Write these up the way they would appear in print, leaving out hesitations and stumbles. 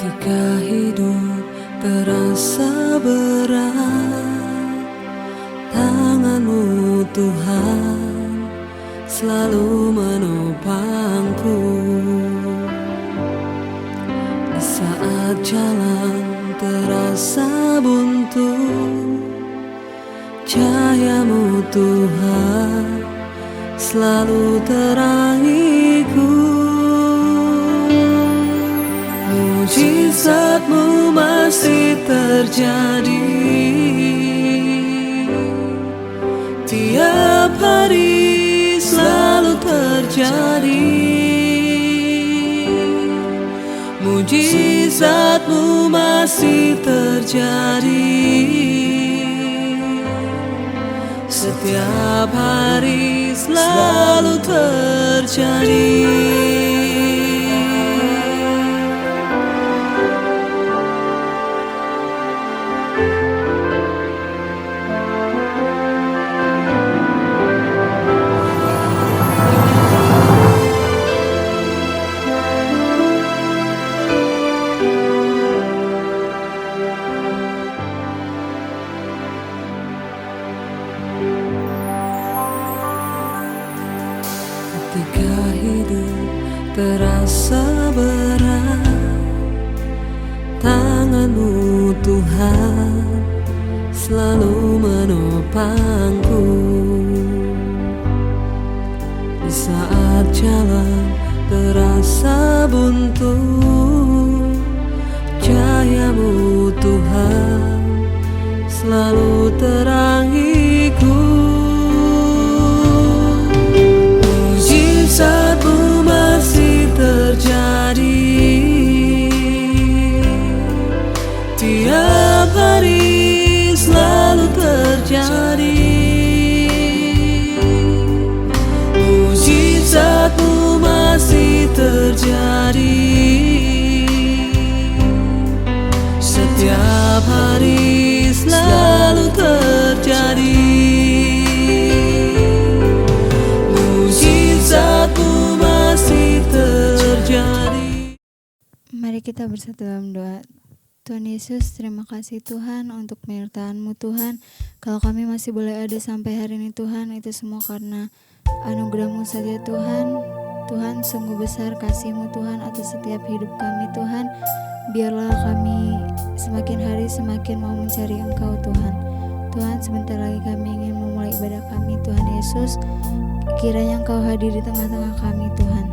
Ketika hidup terasa berat, tangan-Mu Tuhan selalu menopangku. Di saat jalan terasa buntu, cahaya-Mu Tuhan selalu terangiku. Mujizat-Mu masih terjadi tiap hari, selalu terjadi. Mujizat-Mu masih terjadi setiap hari, selalu terjadi. Ketika hidup terasa berat, tangan-Mu Tuhan selalu menopangku. Di saat jalan terasa buntu, cahaya-Mu Tuhan selalu terangiku. Mujizat-Mu masih terjadi tiap hari, selalu terjadi. Mujizat-Mu masih terjadi setiap hari, selalu terjadi. Mujizat-Mu masih terjadi. Mari kita bersatu dalam doa. Tuhan Yesus, terima kasih Tuhan untuk penyertaan-Mu Tuhan. Kalau kami masih boleh ada sampai hari ini Tuhan, itu semua karena anugerah-Mu saja Tuhan. Tuhan, sungguh besar kasih-Mu Tuhan atas setiap hidup kami Tuhan. Biarlah kami semakin hari semakin mau mencari Engkau Tuhan. Tuhan, sebentar lagi kami ingin memulai ibadah kami Tuhan Yesus. Kiranya Engkau hadir di tengah-tengah kami Tuhan.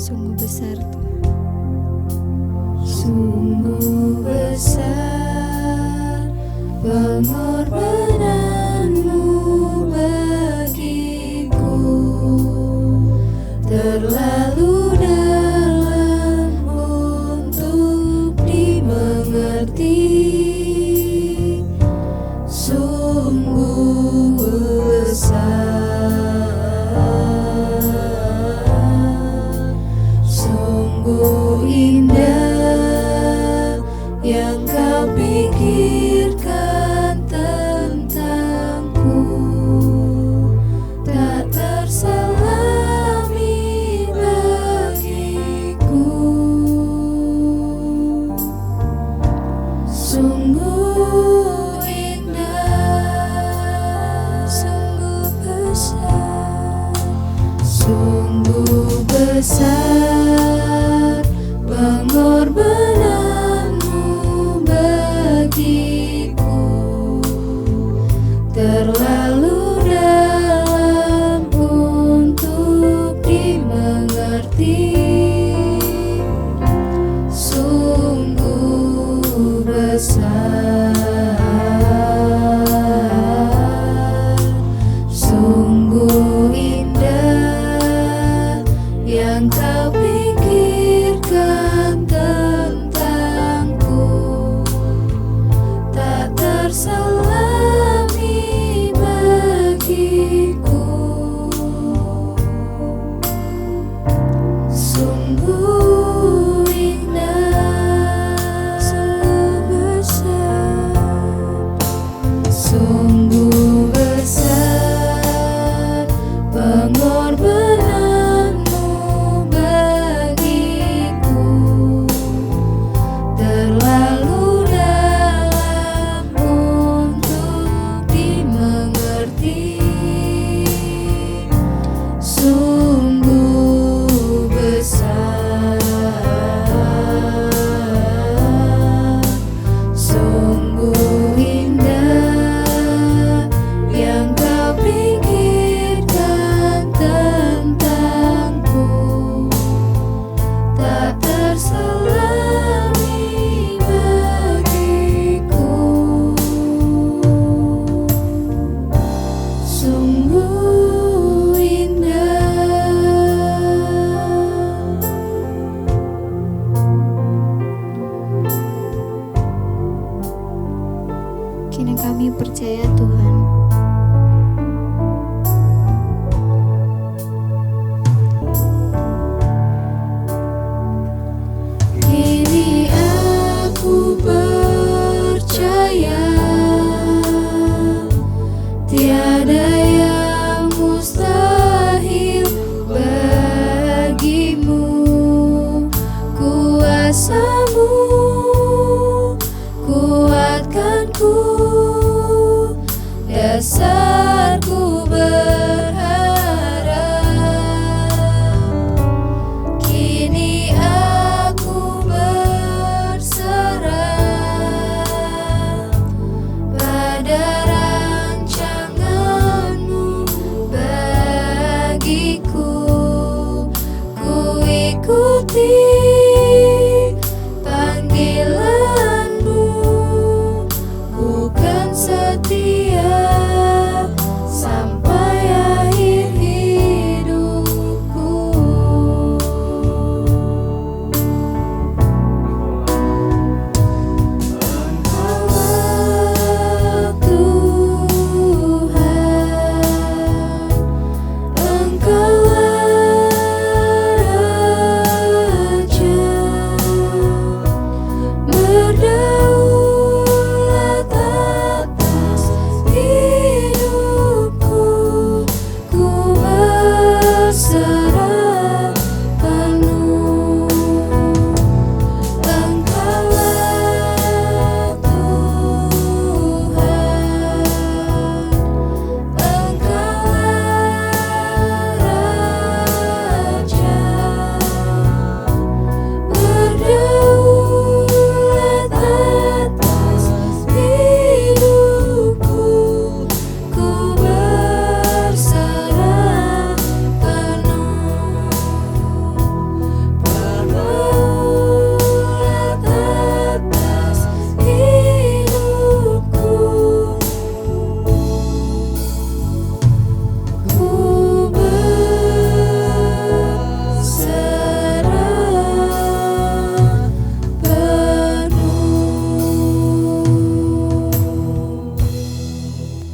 Sungguh besar Tuhan. Sungguh besar pengorbanan-Mu bagiku, terlalu dalam untuk dimengerti. Sungguh besar, sungguh indah yang Kau pikirkan tentangku, tak terselami bagiku. Sungguh indah, sungguh besar, sungguh besar pengorbanan-Mu bagiku, terlalu dalam untuk dimengerti. Sungguh besar, sungguh indah yang Kau panggilanmu, ku kan setia sampai akhir hidupku. Engkaulah Tuhan, Engkaulah Raja, berdaulat atas hidupku, ku berserah penuh. Engkaulah Tuhan, Engkaulah Raja, berdaulat atas hidupku, ku berserah penuh. Berdaulat atas hidupku, ku berserah penuh.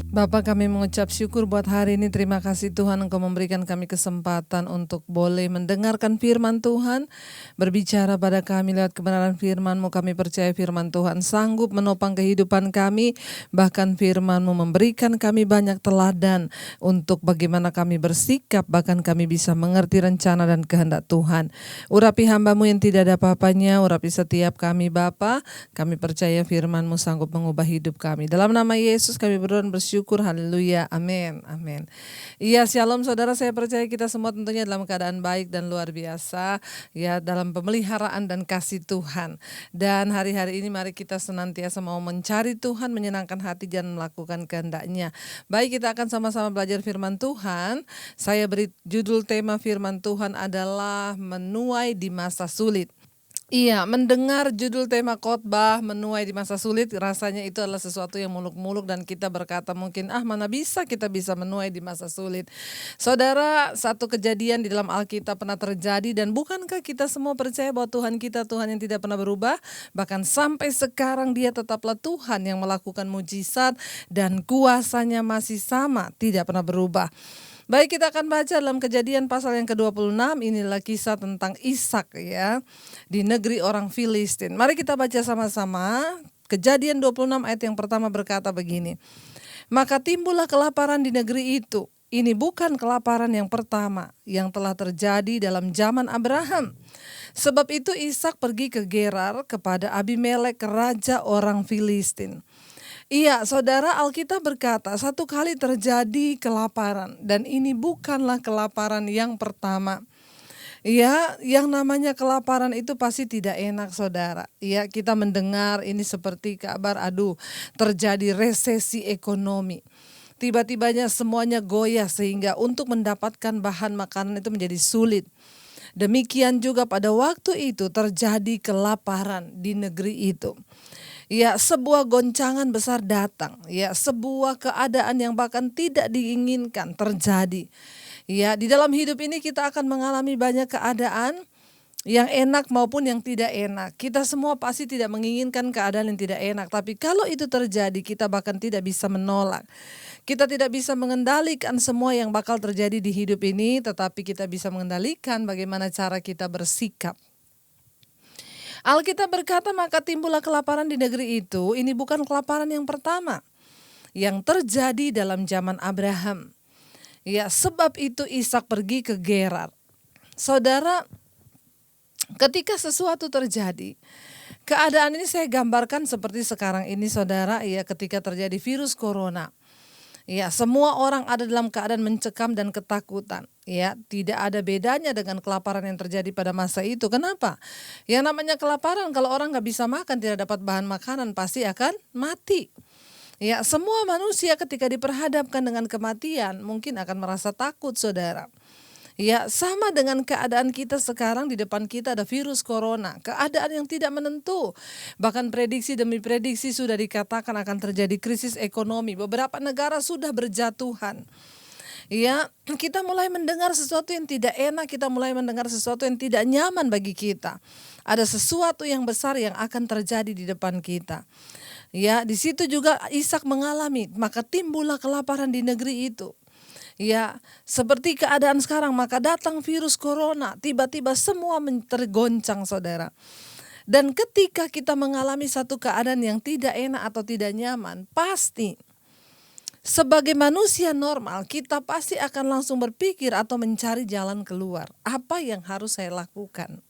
Bapa, kami mengucap syukur buat hari ini. Terima kasih Tuhan, Engkau memberikan kami kesempatan untuk boleh mendengarkan firman Tuhan, berbicara pada kami lewat kebenaran firman-Mu. Kami percaya firman Tuhan sanggup menopang kehidupan kami, bahkan firman-Mu memberikan kami banyak teladan untuk bagaimana kami bersikap, bahkan kami bisa mengerti rencana dan kehendak Tuhan. Urapi hamba-Mu yang tidak ada apa-apanya, urapi setiap kami Bapa. Kami percaya firman-Mu sanggup mengubah hidup kami. Dalam nama Yesus kami berdoa dan bersyukur. Haleluya, amin, amin. Iya, shalom saudara, saya percaya kita semua tentunya dalam keadaan baik dan luar biasa, ya, dalam pemeliharaan dan kasih Tuhan. Dan hari-hari ini mari kita senantiasa mau mencari Tuhan, menyenangkan hati dan melakukan kehendak-Nya. Baik, kita akan sama-sama belajar firman Tuhan. Saya beri judul tema firman Tuhan adalah menuai di masa sulit. Iya, mendengar judul tema khotbah menuai di masa sulit, rasanya itu adalah sesuatu yang muluk-muluk dan kita berkata mungkin mana bisa kita bisa menuai di masa sulit. Saudara, satu kejadian di dalam Alkitab pernah terjadi dan bukankah kita semua percaya bahwa Tuhan kita Tuhan yang tidak pernah berubah, bahkan sampai sekarang Dia tetaplah Tuhan yang melakukan mujizat dan kuasanya masih sama, tidak pernah berubah. Baik, kita akan baca dalam Kejadian pasal yang ke-26. Inilah kisah tentang Ishak, ya, di negeri orang Filistin. Mari kita baca sama-sama. Kejadian 26 ayat yang pertama berkata begini. Maka timbullah kelaparan di negeri itu. Ini bukan kelaparan yang pertama yang telah terjadi dalam zaman Abraham. Sebab itu Ishak pergi ke Gerar kepada Abimelek, raja orang Filistin. Iya, saudara, Alkitab berkata satu kali terjadi kelaparan dan ini bukanlah kelaparan yang pertama. Ya, yang namanya kelaparan itu pasti tidak enak, saudara. Ya, kita mendengar ini seperti kabar, terjadi resesi ekonomi. Tiba-tibanya semuanya goyah sehingga untuk mendapatkan bahan makanan itu menjadi sulit. Demikian juga pada waktu itu terjadi kelaparan di negeri itu. Ya, sebuah goncangan besar datang, ya, sebuah keadaan yang bahkan tidak diinginkan terjadi. Ya, di dalam hidup ini kita akan mengalami banyak keadaan yang enak maupun yang tidak enak. Kita semua pasti tidak menginginkan keadaan yang tidak enak, tapi kalau itu terjadi kita bahkan tidak bisa menolak. Kita tidak bisa mengendalikan semua yang bakal terjadi di hidup ini, tetapi kita bisa mengendalikan bagaimana cara kita bersikap. Alkitab berkata maka timbullah kelaparan di negeri itu. Ini bukan kelaparan yang pertama yang terjadi dalam zaman Abraham. Ya, sebab itu Ishak pergi ke Gerar. Saudara, ketika sesuatu terjadi, keadaan ini saya gambarkan seperti sekarang ini, saudara, ya, ketika terjadi virus corona. Ya, semua orang ada dalam keadaan mencekam dan ketakutan. Ya, tidak ada bedanya dengan kelaparan yang terjadi pada masa itu. Kenapa? Yang namanya kelaparan, kalau orang nggak bisa makan, tidak dapat bahan makanan, pasti akan mati. Ya, semua manusia ketika diperhadapkan dengan kematian mungkin akan merasa takut, saudara. Ya, sama dengan keadaan kita sekarang, di depan kita ada virus corona, keadaan yang tidak menentu. Bahkan prediksi demi prediksi sudah dikatakan akan terjadi krisis ekonomi. Beberapa negara sudah berjatuhan. Ya, kita mulai mendengar sesuatu yang tidak enak, kita mulai mendengar sesuatu yang tidak nyaman bagi kita. Ada sesuatu yang besar yang akan terjadi di depan kita. Ya, di situ juga Ishak mengalami, maka timbullah kelaparan di negeri itu. Ya, seperti keadaan sekarang, maka datang virus corona, tiba-tiba semua tergoncang, saudara. Dan ketika kita mengalami satu keadaan yang tidak enak atau tidak nyaman, pasti sebagai manusia normal, kita pasti akan langsung berpikir atau mencari jalan keluar. Apa yang harus saya lakukan?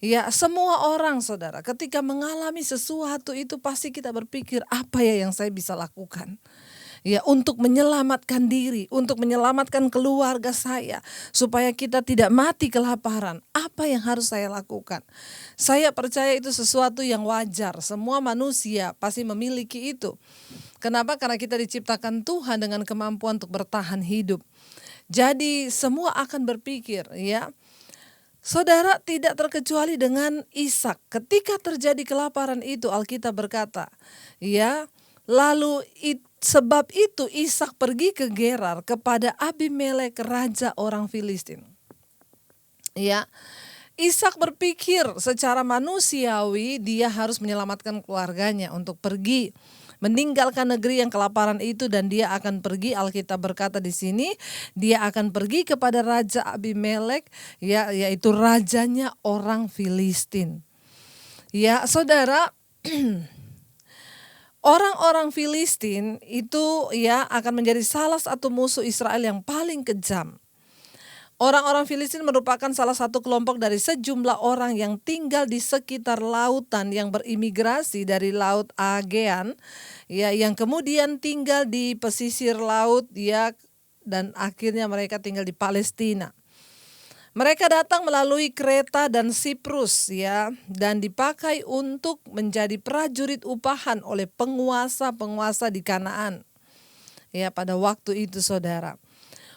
Ya, semua orang, saudara, ketika mengalami sesuatu itu pasti kita berpikir, apa ya yang saya bisa lakukan? Ya, untuk menyelamatkan diri, untuk menyelamatkan keluarga saya, supaya kita tidak mati kelaparan. Apa yang harus saya lakukan? Saya percaya itu sesuatu yang wajar. Semua manusia pasti memiliki itu. Kenapa? Karena kita diciptakan Tuhan dengan kemampuan untuk bertahan hidup. Jadi semua akan berpikir, ya. Saudara, tidak terkecuali dengan Ishak. Ketika terjadi kelaparan itu, Alkitab berkata, ya, lalu sebab itu Ishak pergi ke Gerar kepada Abimelek, raja orang Filistin. Ya, Ishak berpikir secara manusiawi dia harus menyelamatkan keluarganya untuk pergi meninggalkan negeri yang kelaparan itu, dan dia akan pergi, Alkitab berkata di sini, dia akan pergi kepada Raja Abimelek, ya, yaitu rajanya orang Filistin. Ya, saudara, orang-orang Filistin itu ya akan menjadi salah satu musuh Israel yang paling kejam. Orang-orang Filistin merupakan salah satu kelompok dari sejumlah orang yang tinggal di sekitar lautan yang berimigrasi dari Laut Aegean, ya, yang kemudian tinggal di pesisir laut, ya, dan akhirnya mereka tinggal di Palestina. Mereka datang melalui Kreta dan Siprus, ya, dan dipakai untuk menjadi prajurit upahan oleh penguasa-penguasa di Kanaan. Ya, pada waktu itu, saudara.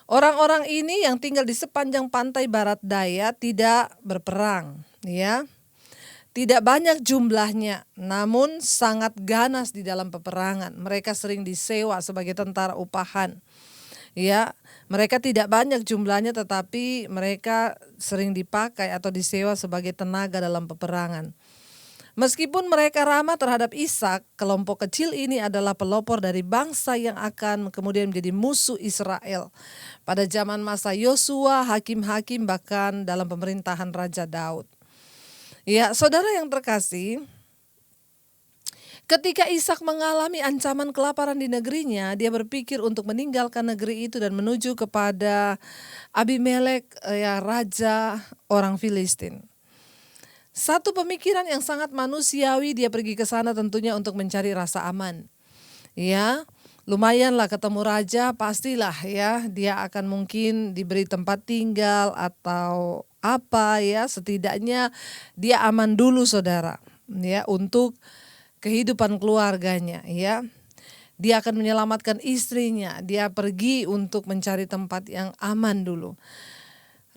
Orang-orang ini yang tinggal di sepanjang pantai barat daya tidak berperang, ya. Tidak banyak jumlahnya, namun sangat ganas di dalam peperangan. Mereka sering disewa sebagai tentara upahan. Ya, mereka tidak banyak jumlahnya, tetapi mereka sering dipakai atau disewa sebagai tenaga dalam peperangan. Meskipun mereka ramah terhadap Ishak, kelompok kecil ini adalah pelopor dari bangsa yang akan kemudian menjadi musuh Israel pada zaman masa Yosua, hakim-hakim, bahkan dalam pemerintahan Raja Daud. Ya, saudara yang terkasih, ketika Ishak mengalami ancaman kelaparan di negerinya, dia berpikir untuk meninggalkan negeri itu dan menuju kepada Abimelek, ya, raja orang Filistin. Satu pemikiran yang sangat manusiawi, dia pergi ke sana tentunya untuk mencari rasa aman. Ya, lumayanlah ketemu raja, pastilah ya dia akan mungkin diberi tempat tinggal atau apa, ya, setidaknya dia aman dulu, saudara, ya, untuk kehidupan keluarganya, ya. Dia akan menyelamatkan istrinya, dia pergi untuk mencari tempat yang aman dulu.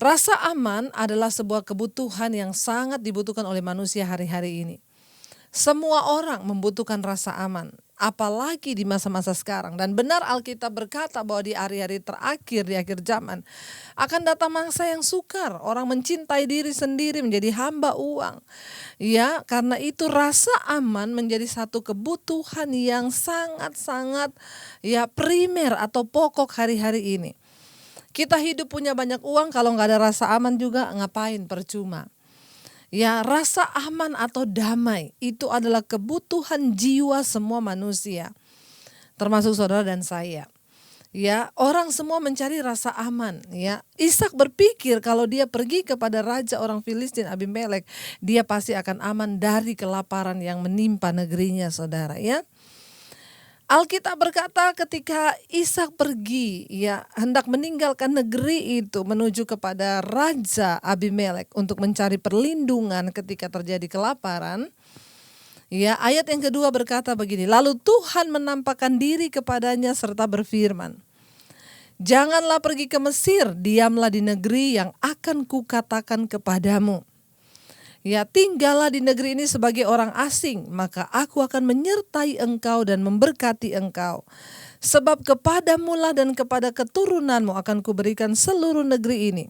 Rasa aman adalah sebuah kebutuhan yang sangat dibutuhkan oleh manusia hari-hari ini. Semua orang membutuhkan rasa aman, apalagi di masa-masa sekarang. Dan benar Alkitab berkata bahwa di hari-hari terakhir, di akhir zaman, akan datang masa yang sukar. Orang mencintai diri sendiri, menjadi hamba uang. Ya, karena itu rasa aman menjadi satu kebutuhan yang sangat-sangat, ya, primer atau pokok hari-hari ini. Kita hidup punya banyak uang, kalau nggak ada rasa aman juga ngapain, percuma. Ya, rasa aman atau damai itu adalah kebutuhan jiwa semua manusia, termasuk saudara dan saya. Ya, orang semua mencari rasa aman. Ya, Ishak berpikir kalau dia pergi kepada raja orang Filistin Abimelek, dia pasti akan aman dari kelaparan yang menimpa negerinya, saudara. Ya. Alkitab berkata ketika Ishak pergi, ya, hendak meninggalkan negeri itu menuju kepada Raja Abimelek untuk mencari perlindungan ketika terjadi kelaparan. Ya, ayat yang kedua berkata begini, lalu Tuhan menampakkan diri kepadanya serta berfirman, Janganlah pergi ke Mesir, diamlah di negeri yang akan kukatakan kepadamu. Ya, tinggallah di negeri ini sebagai orang asing, maka aku akan menyertai engkau dan memberkati engkau. Sebab kepadamulah dan kepada keturunanmu akan kuberikan seluruh negeri ini.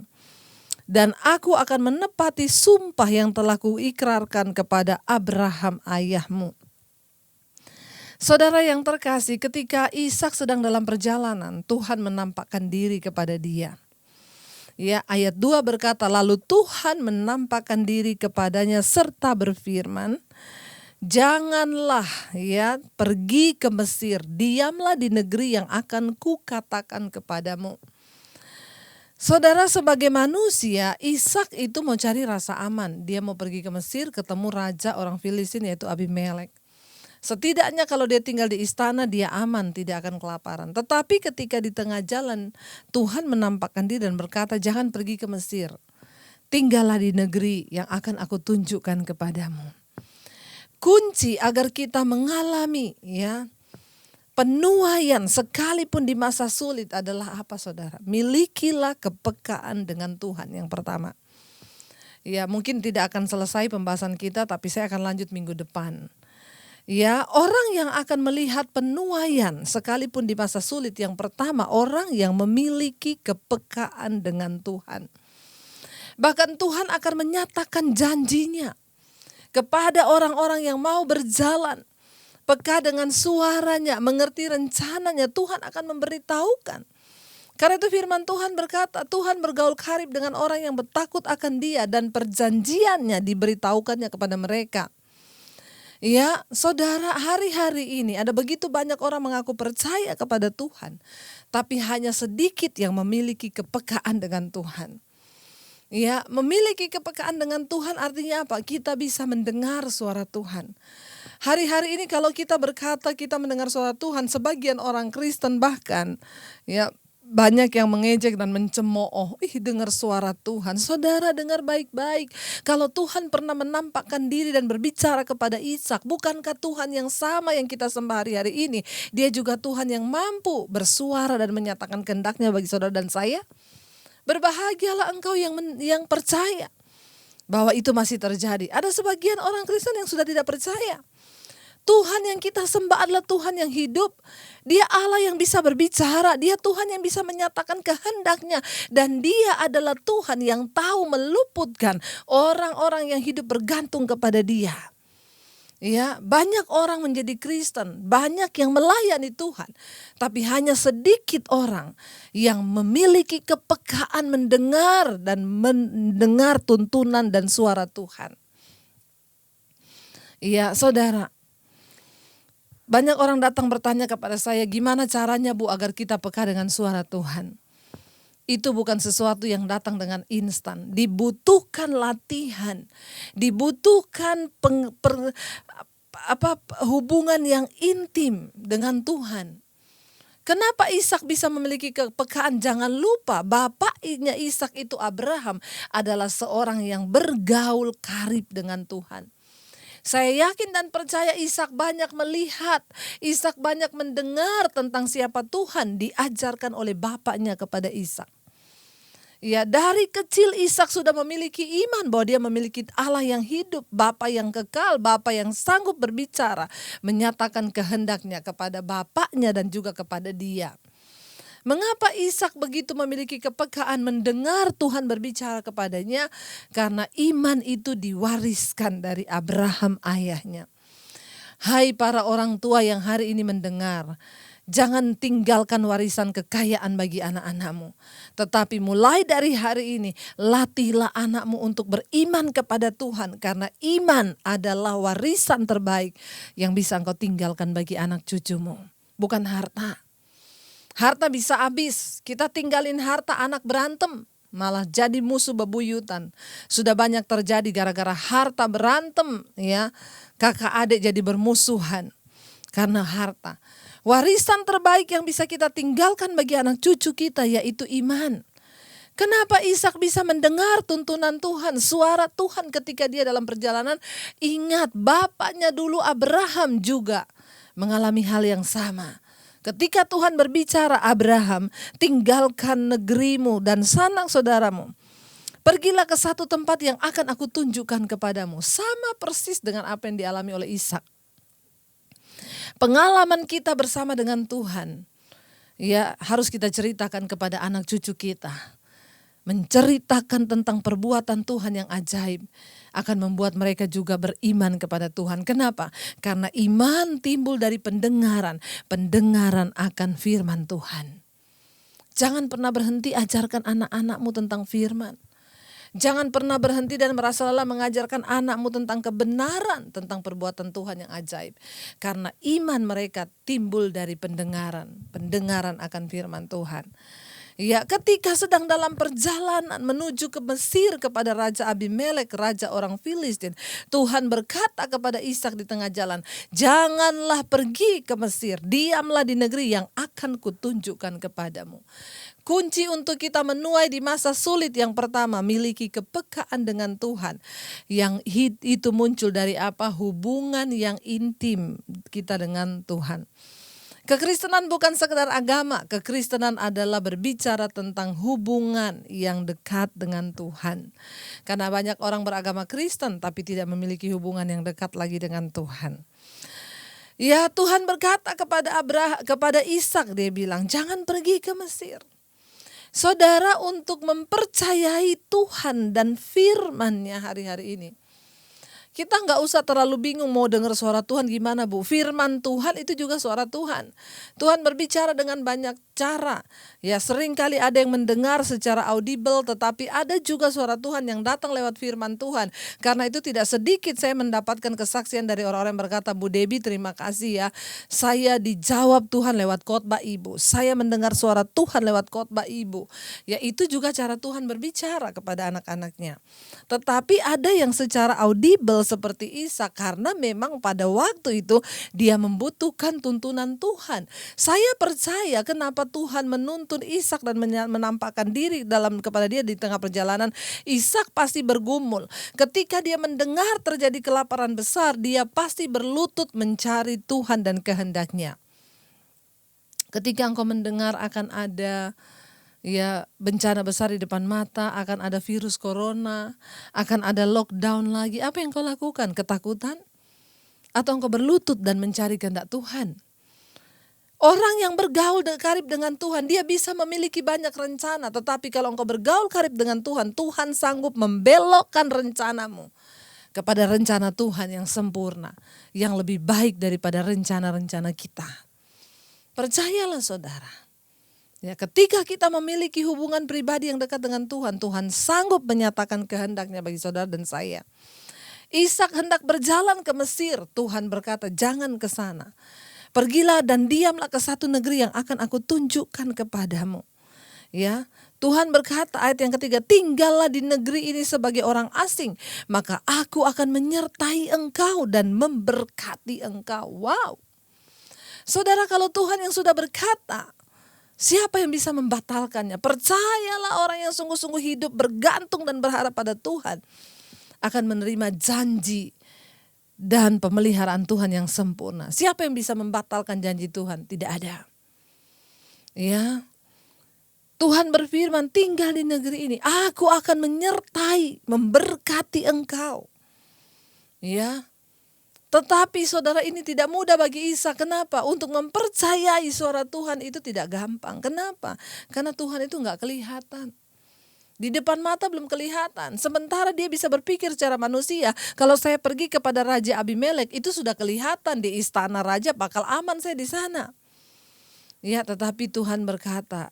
Dan aku akan menepati sumpah yang telah kuikrarkan kepada Abraham ayahmu. Saudara yang terkasih, ketika Ishak sedang dalam perjalanan, Tuhan menampakkan diri kepada dia. Ya, ayat 2 berkata, lalu Tuhan menampakkan diri kepadanya serta berfirman, janganlah ya pergi ke Mesir, diamlah di negeri yang akan kukatakan kepadamu. Saudara, sebagai manusia, Ishak itu mau cari rasa aman. Dia mau pergi ke Mesir, ketemu raja orang Filistin yaitu Abimelek. Setidaknya kalau dia tinggal di istana, dia aman, tidak akan kelaparan. Tetapi ketika di tengah jalan, Tuhan menampakkan diri dan berkata, jangan pergi ke Mesir. Tinggallah di negeri yang akan aku tunjukkan kepadamu. Kunci agar kita mengalami ya penuaian sekalipun di masa sulit adalah apa, saudara? Milikilah kepekaan dengan Tuhan yang pertama. Ya, mungkin tidak akan selesai pembahasan kita, tapi saya akan lanjut minggu depan. Ya, orang yang akan melihat penuaian sekalipun di masa sulit, yang pertama orang yang memiliki kepekaan dengan Tuhan. Bahkan Tuhan akan menyatakan janjinya kepada orang-orang yang mau berjalan peka dengan suaranya, mengerti rencananya. Tuhan akan memberitahukan. Karena itu firman Tuhan berkata, Tuhan bergaul karib dengan orang yang bertakut akan Dia dan perjanjiannya diberitahukannya kepada mereka. Ya, saudara, hari-hari ini ada begitu banyak orang mengaku percaya kepada Tuhan, tapi hanya sedikit yang memiliki kepekaan dengan Tuhan. Ya, memiliki kepekaan dengan Tuhan artinya apa? Kita bisa mendengar suara Tuhan. Hari-hari ini kalau kita berkata kita mendengar suara Tuhan, sebagian orang Kristen bahkan ya banyak yang mengejek dan mencemooh, dengar suara Tuhan. Saudara, dengar baik-baik. Kalau Tuhan pernah menampakkan diri dan berbicara kepada Ishak, bukankah Tuhan yang sama yang kita sembah hari-hari ini, Dia juga Tuhan yang mampu bersuara dan menyatakan kehendaknya bagi saudara dan saya? Berbahagialah engkau yang percaya bahwa itu masih terjadi. Ada sebagian orang Kristen yang sudah tidak percaya. Tuhan yang kita sembah adalah Tuhan yang hidup. Dia Allah yang bisa berbicara. Dia Tuhan yang bisa menyatakan kehendaknya. Dan Dia adalah Tuhan yang tahu meluputkan orang-orang yang hidup bergantung kepada Dia. Ya, banyak orang menjadi Kristen, banyak yang melayani Tuhan, tapi hanya sedikit orang yang memiliki kepekaan mendengar dan mendengar tuntunan dan suara Tuhan. Ya, saudara, banyak orang datang bertanya kepada saya, gimana caranya Bu agar kita peka dengan suara Tuhan? Itu bukan sesuatu yang datang dengan instan. Dibutuhkan latihan, dibutuhkan hubungan yang intim dengan Tuhan. Kenapa Ishak bisa memiliki kepekaan? Jangan lupa bapaknya Ishak itu Abraham adalah seorang yang bergaul karib dengan Tuhan. Saya yakin dan percaya Ishak banyak melihat, Ishak banyak mendengar tentang siapa Tuhan diajarkan oleh bapaknya kepada Ishak. Ya, dari kecil Ishak sudah memiliki iman bahwa dia memiliki Allah yang hidup, Bapa yang kekal, Bapa yang sanggup berbicara, menyatakan kehendaknya kepada bapaknya dan juga kepada dia. Mengapa Ishak begitu memiliki kepekaan mendengar Tuhan berbicara kepadanya? Karena iman itu diwariskan dari Abraham ayahnya. Hai para orang tua yang hari ini mendengar, jangan tinggalkan warisan kekayaan bagi anak-anakmu. Tetapi mulai dari hari ini, latihlah anakmu untuk beriman kepada Tuhan. Karena iman adalah warisan terbaik yang bisa engkau tinggalkan bagi anak cucumu. Bukan harta. Harta bisa habis, kita tinggalin harta, anak berantem, malah jadi musuh bebuyutan. Sudah banyak terjadi gara-gara harta berantem, ya. Kakak adik jadi bermusuhan karena harta. Warisan terbaik yang bisa kita tinggalkan bagi anak cucu kita yaitu iman. Kenapa Ishak bisa mendengar tuntunan Tuhan, suara Tuhan ketika dia dalam perjalanan? Ingat, bapaknya dulu Abraham juga mengalami hal yang sama. Ketika Tuhan berbicara, Abraham, tinggalkan negerimu dan sanak saudaramu. Pergilah ke satu tempat yang akan aku tunjukkan kepadamu. Sama persis dengan apa yang dialami oleh Ishak. Pengalaman kita bersama dengan Tuhan, ya harus kita ceritakan kepada anak cucu kita. Menceritakan tentang perbuatan Tuhan yang ajaib akan membuat mereka juga beriman kepada Tuhan. Kenapa? Karena iman timbul dari pendengaran. Pendengaran akan firman Tuhan. Jangan pernah berhenti ajarkan anak-anakmu tentang firman. Jangan pernah berhenti dan merasa lelah mengajarkan anakmu tentang kebenaran, tentang perbuatan Tuhan yang ajaib. Karena iman mereka timbul dari pendengaran. Pendengaran akan firman Tuhan. Ya, ketika sedang dalam perjalanan menuju ke Mesir kepada Raja Abimelek, raja orang Filistin, Tuhan berkata kepada Ishak di tengah jalan, janganlah pergi ke Mesir, diamlah di negeri yang akan kutunjukkan kepadamu. Kunci untuk kita menuai di masa sulit yang pertama, miliki kepekaan dengan Tuhan. Yang itu muncul dari apa? Hubungan yang intim kita dengan Tuhan. Kekristenan bukan sekedar agama, kekristenan adalah berbicara tentang hubungan yang dekat dengan Tuhan. Karena banyak orang beragama Kristen tapi tidak memiliki hubungan yang dekat lagi dengan Tuhan. Ya, Tuhan berkata kepada Ishak, dia bilang, jangan pergi ke Mesir. Saudara, untuk mempercayai Tuhan dan firman-Nya hari-hari ini, kita nggak usah terlalu bingung mau dengar suara Tuhan gimana, Bu. Firman Tuhan itu juga suara Tuhan. Tuhan berbicara dengan banyak cara. Ya, sering kali ada yang mendengar secara audible, tetapi ada juga suara Tuhan yang datang lewat firman Tuhan. Karena itu tidak sedikit saya mendapatkan kesaksian dari orang-orang yang berkata, Bu Debbie terima kasih ya, saya dijawab Tuhan lewat khotbah Ibu. Saya mendengar suara Tuhan lewat khotbah Ibu. Ya, itu juga cara Tuhan berbicara kepada anak-anaknya. Tetapi ada yang secara audible seperti Ishak, karena memang pada waktu itu dia membutuhkan tuntunan Tuhan. Saya percaya kenapa Tuhan menuntun Ishak dan menampakkan diri kepada dia di tengah perjalanan. Ishak pasti bergumul. Ketika dia mendengar terjadi kelaparan besar, dia pasti berlutut mencari Tuhan dan kehendak-Nya. Ketika engkau mendengar akan ada bencana besar di depan mata, akan ada virus corona, akan ada lockdown lagi, apa yang kau lakukan? Ketakutan? Atau engkau berlutut dan mencari kehendak Tuhan? Orang yang bergaul karib dengan Tuhan, dia bisa memiliki banyak rencana, tetapi kalau engkau bergaul karib dengan Tuhan, Tuhan sanggup membelokkan rencanamu kepada rencana Tuhan yang sempurna, yang lebih baik daripada rencana-rencana kita. Percayalah saudara. Ya, ketika kita memiliki hubungan pribadi yang dekat dengan Tuhan, Tuhan sanggup menyatakan kehendak-Nya bagi saudara dan saya. Ishak hendak berjalan ke Mesir, Tuhan berkata jangan ke sana. Pergilah dan diamlah ke satu negeri yang akan aku tunjukkan kepadamu. Ya, Tuhan berkata ayat yang ketiga, tinggallah di negeri ini sebagai orang asing, maka aku akan menyertai engkau dan memberkati engkau. Wow. Saudara, kalau Tuhan yang sudah berkata, siapa yang bisa membatalkannya? Percayalah, orang yang sungguh-sungguh hidup bergantung dan berharap pada Tuhan akan menerima janji dan pemeliharaan Tuhan yang sempurna. Siapa yang bisa membatalkan janji Tuhan? Tidak ada. Ya, Tuhan berfirman, tinggal di negeri ini, aku akan menyertai, memberkati engkau. Ya. Tetapi saudara, ini tidak mudah bagi Ishak. Kenapa? Untuk mempercayai suara Tuhan itu tidak gampang. Kenapa? Karena Tuhan itu gak kelihatan. Di depan mata belum kelihatan. Sementara dia bisa berpikir secara manusia, kalau saya pergi kepada Raja Abimelek, itu sudah kelihatan di istana raja, bakal aman saya di sana. Ya, tetapi Tuhan berkata,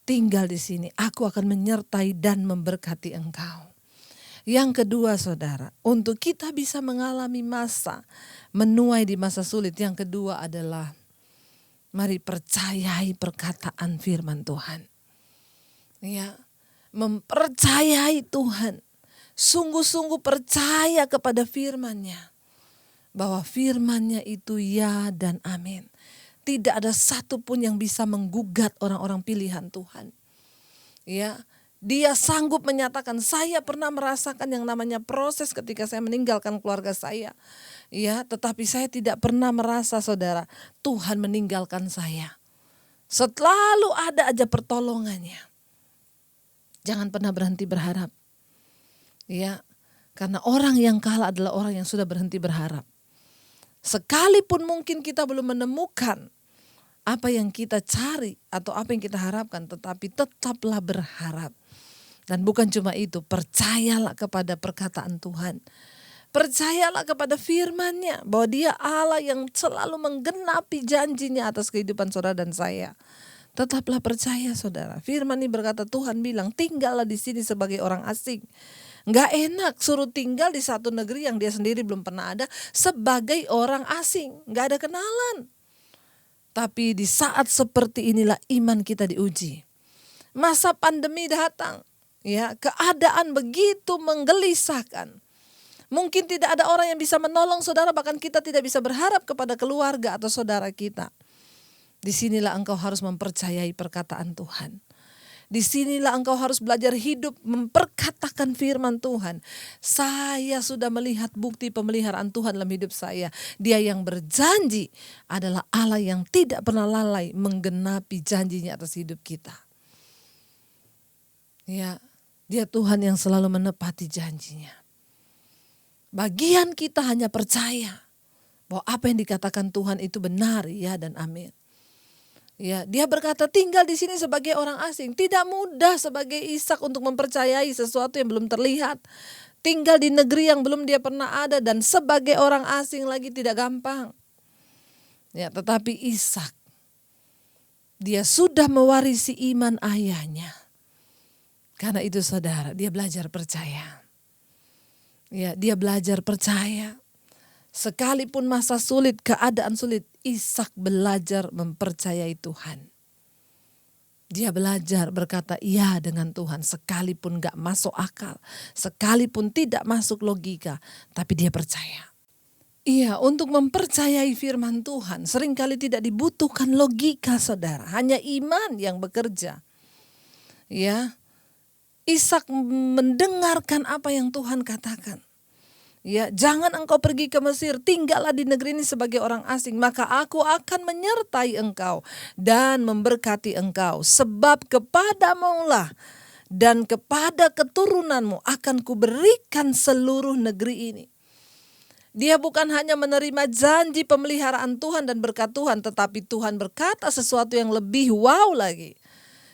tinggal di sini, aku akan menyertai dan memberkati engkau. Yang kedua saudara, untuk kita bisa mengalami masa, menuai di masa sulit, yang kedua adalah mari percayai perkataan firman Tuhan. Ya, mempercayai Tuhan, sungguh-sungguh percaya kepada firman-Nya, bahwa firman-Nya itu ya dan amin. Tidak ada satupun yang bisa menggugat orang-orang pilihan Tuhan. Ya, Dia sanggup menyatakan, saya pernah merasakan yang namanya proses ketika saya meninggalkan keluarga saya. Ya, tetapi saya tidak pernah merasa saudara, Tuhan meninggalkan saya. Selalu ada aja pertolongannya. Jangan pernah berhenti berharap. Ya, karena orang yang kalah adalah orang yang sudah berhenti berharap. Sekalipun mungkin kita belum menemukan apa yang kita cari atau apa yang kita harapkan, tetapi tetaplah berharap. Dan bukan cuma itu, percayalah kepada perkataan Tuhan. Percayalah kepada firman-Nya bahwa Dia Allah yang selalu menggenapi janjinya atas kehidupan saudara dan saya. Tetaplah percaya saudara. Firman ini berkata, Tuhan bilang tinggallah di sini sebagai orang asing. Gak enak suruh tinggal di satu negeri yang dia sendiri belum pernah ada sebagai orang asing. Gak ada kenalan. Tapi di saat seperti inilah iman kita diuji. Masa pandemi datang. Ya, keadaan begitu menggelisahkan. Mungkin tidak ada orang yang bisa menolong saudara, bahkan kita tidak bisa berharap kepada keluarga atau saudara kita. Disinilah engkau harus mempercayai perkataan Tuhan. Disinilah engkau harus belajar hidup memperkatakan firman Tuhan. Saya sudah melihat bukti pemeliharaan Tuhan dalam hidup saya. Dia yang berjanji adalah Allah yang tidak pernah lalai menggenapi janjinya atas hidup kita. Ya, Dia Tuhan yang selalu menepati janjinya. Bagian kita hanya percaya bahwa apa yang dikatakan Tuhan itu benar, ya dan amin. Ya, Dia berkata tinggal di sini sebagai orang asing. Tidak mudah sebagai Ishak untuk mempercayai sesuatu yang belum terlihat. Tinggal di negeri yang belum dia pernah ada dan sebagai orang asing lagi tidak gampang. Ya, tetapi Ishak, dia sudah mewarisi iman ayahnya. Karena itu saudara, dia belajar percaya. Ya, dia belajar percaya. Sekalipun masa sulit, keadaan sulit, Ishak belajar mempercayai Tuhan. Dia belajar berkata iya dengan Tuhan sekalipun gak masuk akal, sekalipun tidak masuk logika, tapi dia percaya. Iya, untuk mempercayai firman Tuhan seringkali tidak dibutuhkan logika saudara, hanya iman yang bekerja. Ya, Ishak mendengarkan apa yang Tuhan katakan. Ya, jangan engkau pergi ke Mesir, tinggallah di negeri ini sebagai orang asing, maka aku akan menyertai engkau dan memberkati engkau. Sebab kepadamulah dan kepada keturunanmu akan kuberikan seluruh negeri ini. Dia bukan hanya menerima janji pemeliharaan Tuhan dan berkat Tuhan, tetapi Tuhan berkata sesuatu yang lebih wow lagi.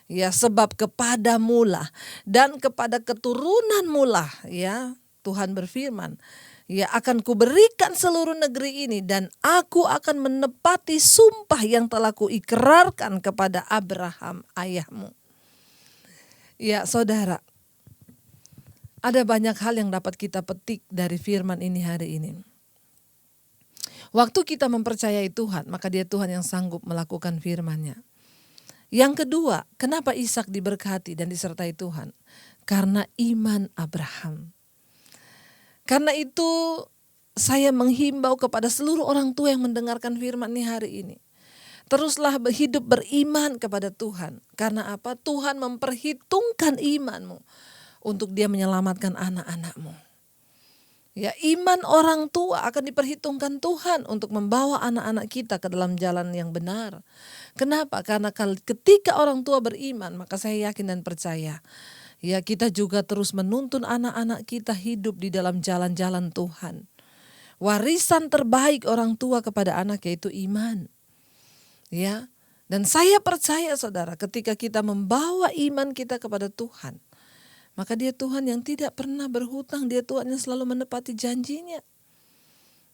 Ya, sebab kepadamulah dan kepada keturunanmulah, ya, Tuhan berfirman, ya akan kuberikan seluruh negeri ini dan aku akan menepati sumpah yang telah kuikrarkan kepada Abraham ayahmu. Ya saudara, ada banyak hal yang dapat kita petik dari firman ini hari ini. Waktu kita mempercayai Tuhan, maka Dia Tuhan yang sanggup melakukan firman-Nya. Yang kedua, kenapa Ishak diberkati dan disertai Tuhan? Karena iman Abraham. Karena itu saya menghimbau kepada seluruh orang tua yang mendengarkan firman ini hari ini. Teruslah hidup beriman kepada Tuhan. Karena apa? Tuhan memperhitungkan imanmu untuk Dia menyelamatkan anak-anakmu. Ya, iman orang tua akan diperhitungkan Tuhan untuk membawa anak-anak kita ke dalam jalan yang benar. Kenapa? Karena ketika orang tua beriman, maka saya yakin dan percaya, ya kita juga terus menuntun anak-anak kita hidup di dalam jalan-jalan Tuhan. Warisan terbaik orang tua kepada anak yaitu iman. Ya, dan saya percaya saudara, ketika kita membawa iman kita kepada Tuhan, maka Dia Tuhan yang tidak pernah berhutang, Dia Tuhan yang selalu menepati janjinya.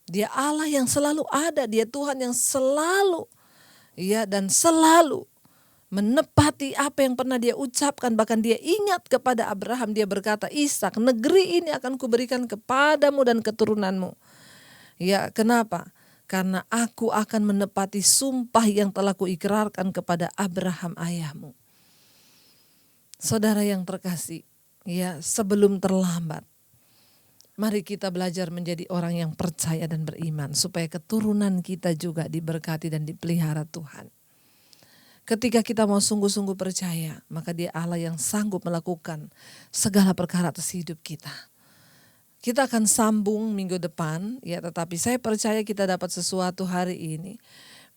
Dia Allah yang selalu ada, Dia Tuhan yang selalu, ya dan selalu menepati apa yang pernah Dia ucapkan. Bahkan Dia ingat kepada Abraham, Dia berkata, Ishak, negeri ini akan kuberikan kepadamu dan keturunanmu. Ya, kenapa? Karena aku akan menepati sumpah yang telah kuikrarkan kepada Abraham ayahmu. Saudara yang terkasih, ya sebelum terlambat, mari kita belajar menjadi orang yang percaya dan beriman supaya keturunan kita juga diberkati dan dipelihara Tuhan. Ketika kita mau sungguh-sungguh percaya, maka Dia Allah yang sanggup melakukan segala perkara atas hidup kita. Kita akan sambung minggu depan, ya tetapi saya percaya kita dapat sesuatu hari ini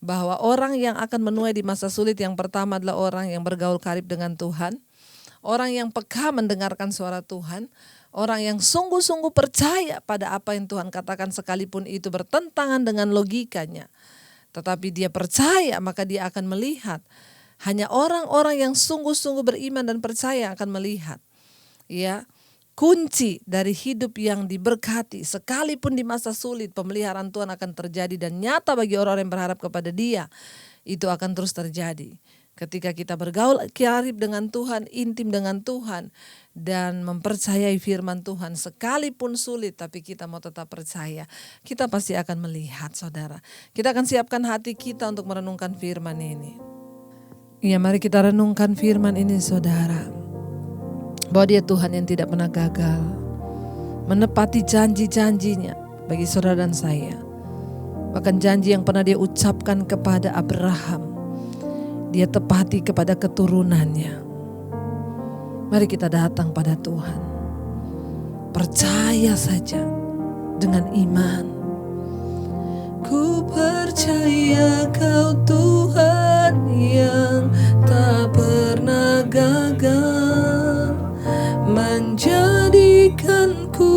bahwa orang yang akan menuai di masa sulit yang pertama adalah orang yang bergaul karib dengan Tuhan, orang yang peka mendengarkan suara Tuhan, orang yang sungguh-sungguh percaya pada apa yang Tuhan katakan sekalipun itu bertentangan dengan logikanya. Tetapi dia percaya, maka dia akan melihat. Hanya orang-orang yang sungguh-sungguh beriman dan percaya akan melihat. Ya, kunci dari hidup yang diberkati, sekalipun di masa sulit, pemeliharaan Tuhan akan terjadi dan nyata bagi orang-orang yang berharap kepada Dia. Itu akan terus terjadi. Ketika kita bergaul karib dengan Tuhan, intim dengan Tuhan, dan mempercayai firman Tuhan, sekalipun sulit tapi kita mau tetap percaya, kita pasti akan melihat, saudara. Kita akan siapkan hati kita untuk merenungkan firman ini. Ya, mari kita renungkan firman ini, saudara. Bahwa Dia Tuhan yang tidak pernah gagal, menepati janji-janjinya bagi saudara dan saya. Bahkan janji yang pernah Dia ucapkan kepada Abraham, Dia tepati kepada keturunannya. Mari kita datang pada Tuhan. Percaya saja dengan iman. Ku percaya Kau Tuhan yang tak pernah gagal, menjadikanku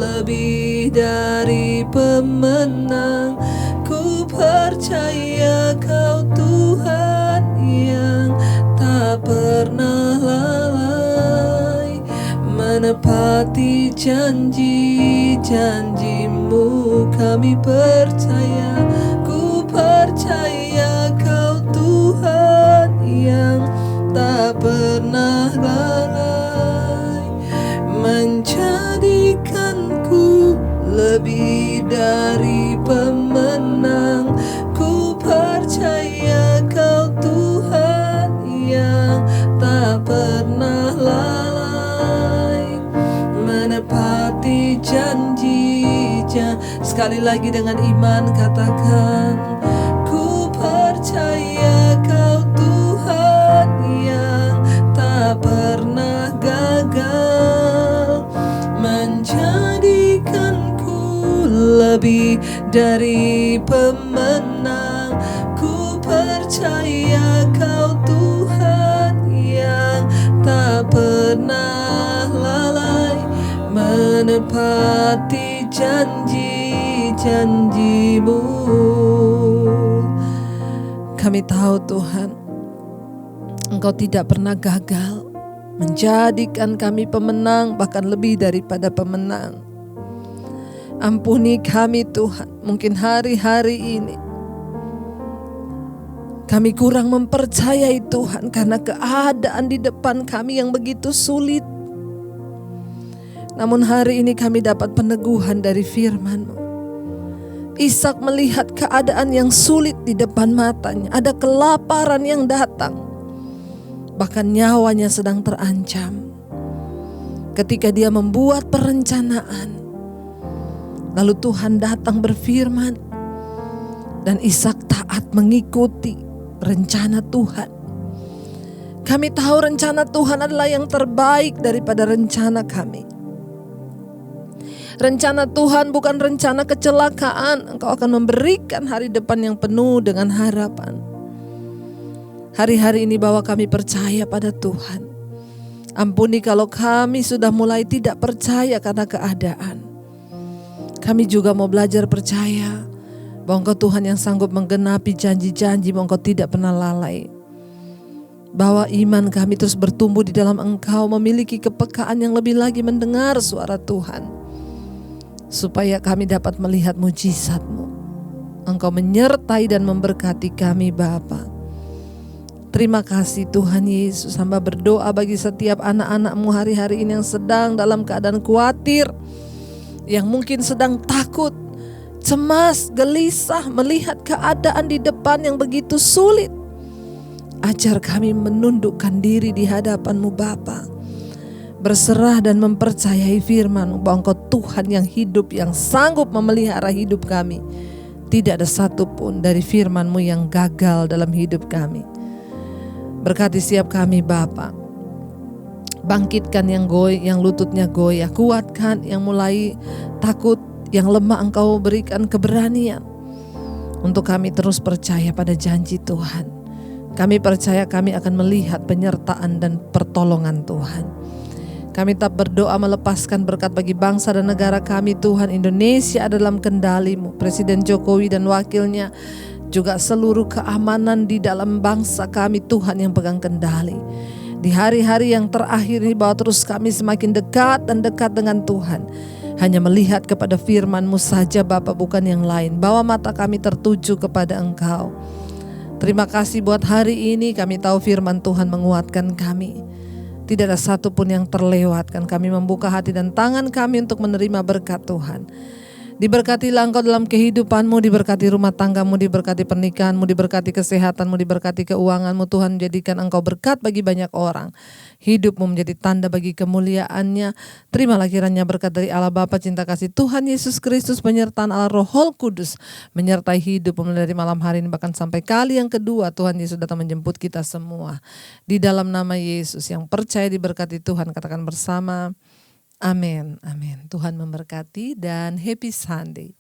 lebih dari pemenang. Ku percaya Kau Tuhan yang tak pernah lalai, menepati janji-janji-Mu. Kami percaya, ku percaya Kau Tuhan yang tak pernah lalai, menjadikanku lebih dari pemenang. Ku percaya Kau Tuhan yang tak pernah lalai, menepati janji-janji. Sekali lagi dengan iman katakan, ku percaya Kau Tuhan yang tak pernah gagal, menjadikanku lebih dari pemenang. Ku percaya Kau Tuhan yang tak pernah lalai, menepati janji-janji-Mu. Kami tahu Tuhan, Engkau tidak pernah gagal, menjadikan kami pemenang, bahkan lebih daripada pemenang. Ampuni kami Tuhan, mungkin hari-hari ini kami kurang mempercayai Tuhan karena keadaan di depan kami yang begitu sulit. Namun hari ini kami dapat peneguhan dari firman-Mu. Ishak melihat keadaan yang sulit di depan matanya. Ada kelaparan yang datang. Bahkan nyawanya sedang terancam. Ketika dia membuat perencanaan, lalu Tuhan datang berfirman, dan Ishak taat mengikuti rencana Tuhan. Kami tahu rencana Tuhan adalah yang terbaik daripada rencana kami. Rencana Tuhan bukan rencana kecelakaan. Engkau akan memberikan hari depan yang penuh dengan harapan. Hari-hari ini bahwa kami percaya pada Tuhan. Ampuni kalau kami sudah mulai tidak percaya karena keadaan. Kami juga mau belajar percaya bahwa Engkau Tuhan yang sanggup menggenapi janji-janji, bahwa Engkau tidak pernah lalai. Bahwa iman kami terus bertumbuh di dalam Engkau, memiliki kepekaan yang lebih lagi mendengar suara Tuhan. Supaya kami dapat melihat mujizat-Mu. Engkau menyertai dan memberkati kami Bapa. Terima kasih Tuhan Yesus. Hamba berdoa bagi setiap anak-anak-Mu hari-hari ini yang sedang dalam keadaan khawatir, yang mungkin sedang takut, cemas, gelisah melihat keadaan di depan yang begitu sulit. Ajar kami menundukkan diri di hadapan-Mu Bapa, berserah dan mempercayai firman-Mu bahwa Engkau Tuhan yang hidup, yang sanggup memelihara hidup kami. Tidak ada satupun dari firman-Mu yang gagal dalam hidup kami. Berkati setiap kami Bapa. Bangkitkan yang lututnya goyah, kuatkan yang mulai takut, yang lemah Engkau berikan keberanian. untuk kami terus percaya pada janji Tuhan. Kami percaya kami akan melihat penyertaan dan pertolongan Tuhan. Kami tetap berdoa melepaskan berkat bagi bangsa dan negara kami Tuhan. Indonesia dalam kendali-Mu, Presiden Jokowi dan wakilnya, juga seluruh keamanan di dalam bangsa kami Tuhan yang pegang kendali. Di hari-hari yang terakhir ini bahwa terus kami semakin dekat dan dekat dengan Tuhan. Hanya melihat kepada firman-Mu saja Bapa, bukan yang lain. Bawa mata kami tertuju kepada Engkau. Terima kasih buat hari ini, kami tahu firman Tuhan menguatkan kami. Tidak ada satupun yang terlewatkan. Kami membuka hati dan tangan kami untuk menerima berkat Tuhan. Diberkatilah Engkau dalam kehidupanmu, diberkati rumah tanggamu, diberkati pernikahanmu, diberkati kesehatanmu, diberkati keuanganmu. Tuhan menjadikan Engkau berkat bagi banyak orang. Hidupmu menjadi tanda bagi kemuliaan-Nya. Terimalah kiranya berkat dari Allah Bapa, cinta kasih Tuhan Yesus Kristus, penyertaan Allah Roh Kudus menyertai hidupmu dari malam hari ini bahkan sampai kali yang kedua Tuhan Yesus datang menjemput kita semua. Di dalam nama Yesus yang percaya diberkati Tuhan, katakan bersama. Amin, amin. Tuhan memberkati dan happy Sunday.